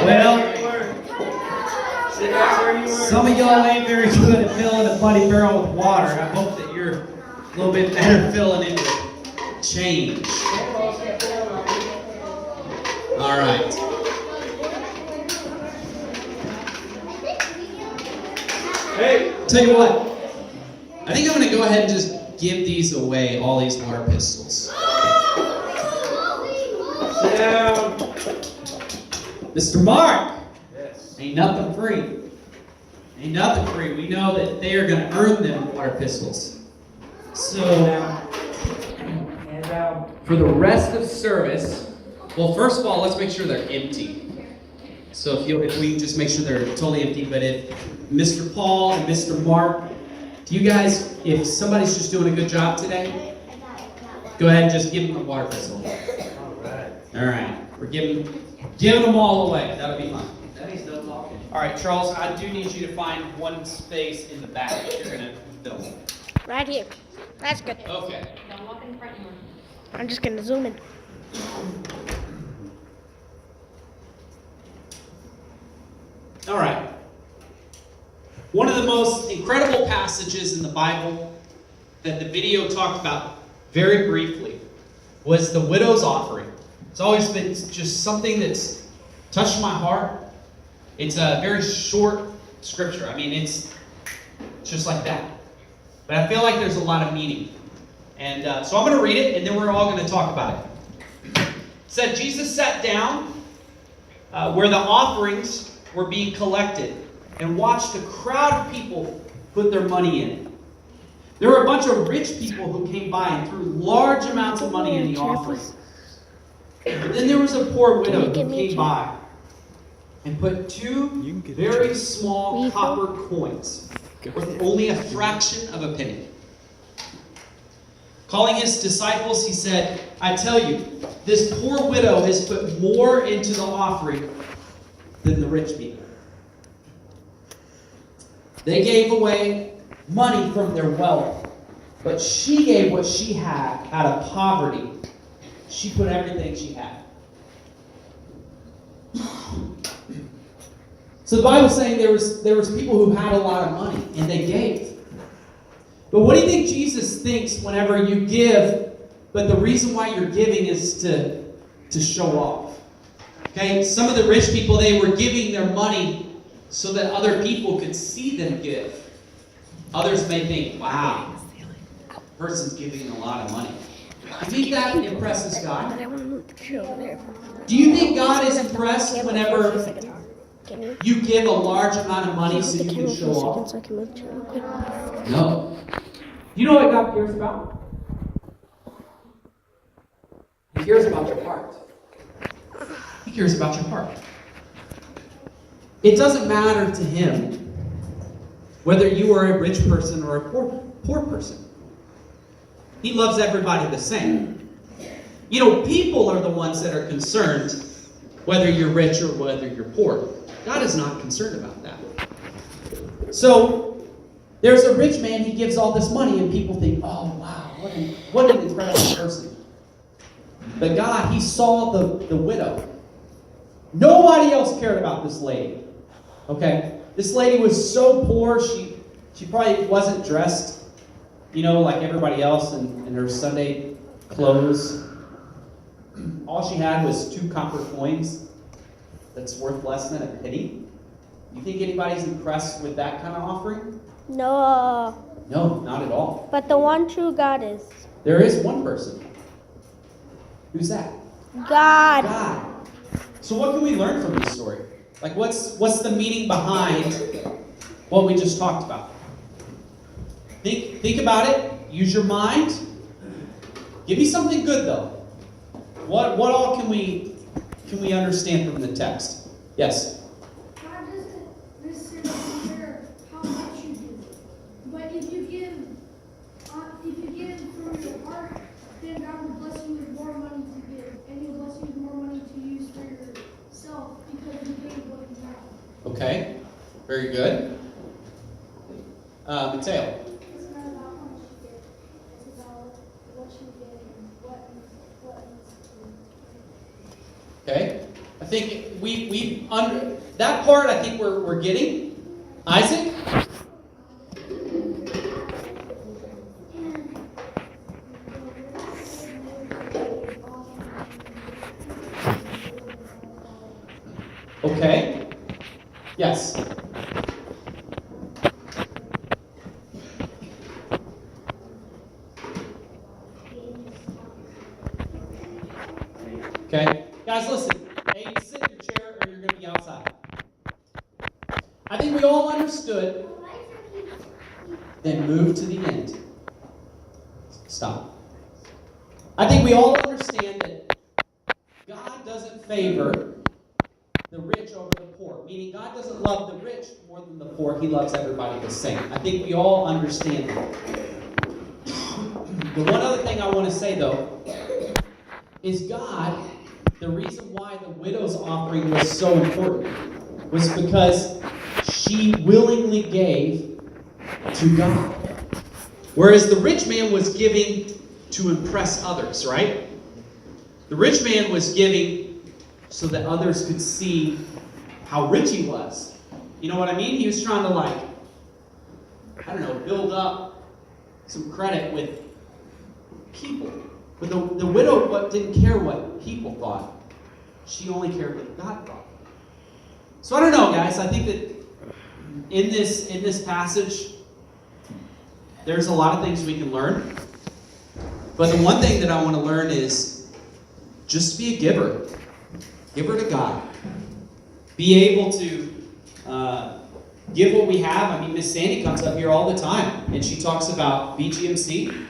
Well, some of y'all ain't very good at filling a muddy barrel with water. I hope that you're a little bit better filling it with change. All right. Hey, tell you what. I think I'm going to go ahead and just give these away, all these water pistols. Sit down. Mr. Mark. Yes. Ain't nothing free. Ain't nothing free. We know that they are going to earn them water pistols. So, for the rest of service, well, first of all, let's make sure they're empty. So if we just make sure they're totally empty, but if Mr. Paul and Mr. Mark, do you guys, if somebody's just doing a good job today, go ahead and just give them a water pistol. All right. We're giving them all away. That'll be fun. All right, Charles, I do need you to find one space in the back that you're going to film. Right here. That's good. Okay. Don't walk in front anymore. I'm just going to zoom in. All right. One of the most incredible passages in the Bible that the video talked about very briefly was the widow's offering. It's always been just something that's touched my heart. It's a very short scripture. I mean, it's just like that. But I feel like there's a lot of meaning. And so I'm going to read it, and then we're all going to talk about it. It said, Jesus sat down where the offerings were being collected and watched a crowd of people put their money in it. There were a bunch of rich people who came by and threw large amounts of money in the offering. But then there was a poor widow who came by and put 2 very small copper coins worth only a fraction of a penny. Calling his disciples, he said, I tell you, this poor widow has put more into the offering than the rich people. They gave away money from their wealth, but she gave what she had out of poverty. She put everything she had. So the Bible's saying there was people who had a lot of money, and they gave. But what do you think Jesus thinks whenever you give, but the reason why you're giving is to show off? Okay, some of the rich people, they were giving their money so that other people could see them give. Others may think, wow, that person's giving a lot of money. Do you think that impresses God? Do you think God is impressed whenever you give a large amount of money so you can show off? No. You know what God cares about? He cares about your heart. He cares about your heart. It doesn't matter to him whether you are a rich person or a poor person. He loves everybody the same. You know, people are the ones that are concerned whether you're rich or whether you're poor. God is not concerned about that. So, there's a rich man, he gives all this money, and people think, oh, wow, what an incredible person. But God, he saw the widow. Nobody else cared about this lady. Okay? This lady was so poor, she probably wasn't dressed, like everybody else in her Sunday clothes. All she had was 2 copper coins that's worth less than a penny. You think anybody's impressed with that kind of offering? No. No, not at all. But the one true God is. There is one person. Who's that? God. God. So what can we learn from this story? Like, what's the meaning behind what we just talked about? Think about it. Use your mind. Give me something good, though. What all can we understand from the text? Yes? God doesn't necessarily care how much you give. But if you give from your heart, then God will bless you with more money to give. And He'll bless you with more money to use for yourself because you gave what you have. Okay. Very good. Mateo. It's not about how much you give. It's about what you give and what needs to be. Okay. think we under that part. I think we're getting. Isaac. Okay. Yes. Okay. Guys, listen. Hey, sit in your chair or you're going to be outside. I think we all understood. Then move to the end. Stop. I think we all understand that God doesn't favor the rich over the poor. Meaning God doesn't love the rich more than the poor. He loves everybody the same. I think we all understand that. The one other thing I want to say, though, is God, the reason why the widow's offering was so important was because she willingly gave to God. Whereas the rich man was giving to impress others, right? The rich man was giving so that others could see how rich he was. You know what I mean? He was trying to, build up some credit with people. But the widow didn't care what people thought. She only cared what God thought. So I don't know, guys. I think that in this passage, there's a lot of things we can learn. But the one thing that I want to learn is just be a giver. Give her to God. Be able to give what we have. I mean, Miss Sandy comes up here all the time, and she talks about BGMC.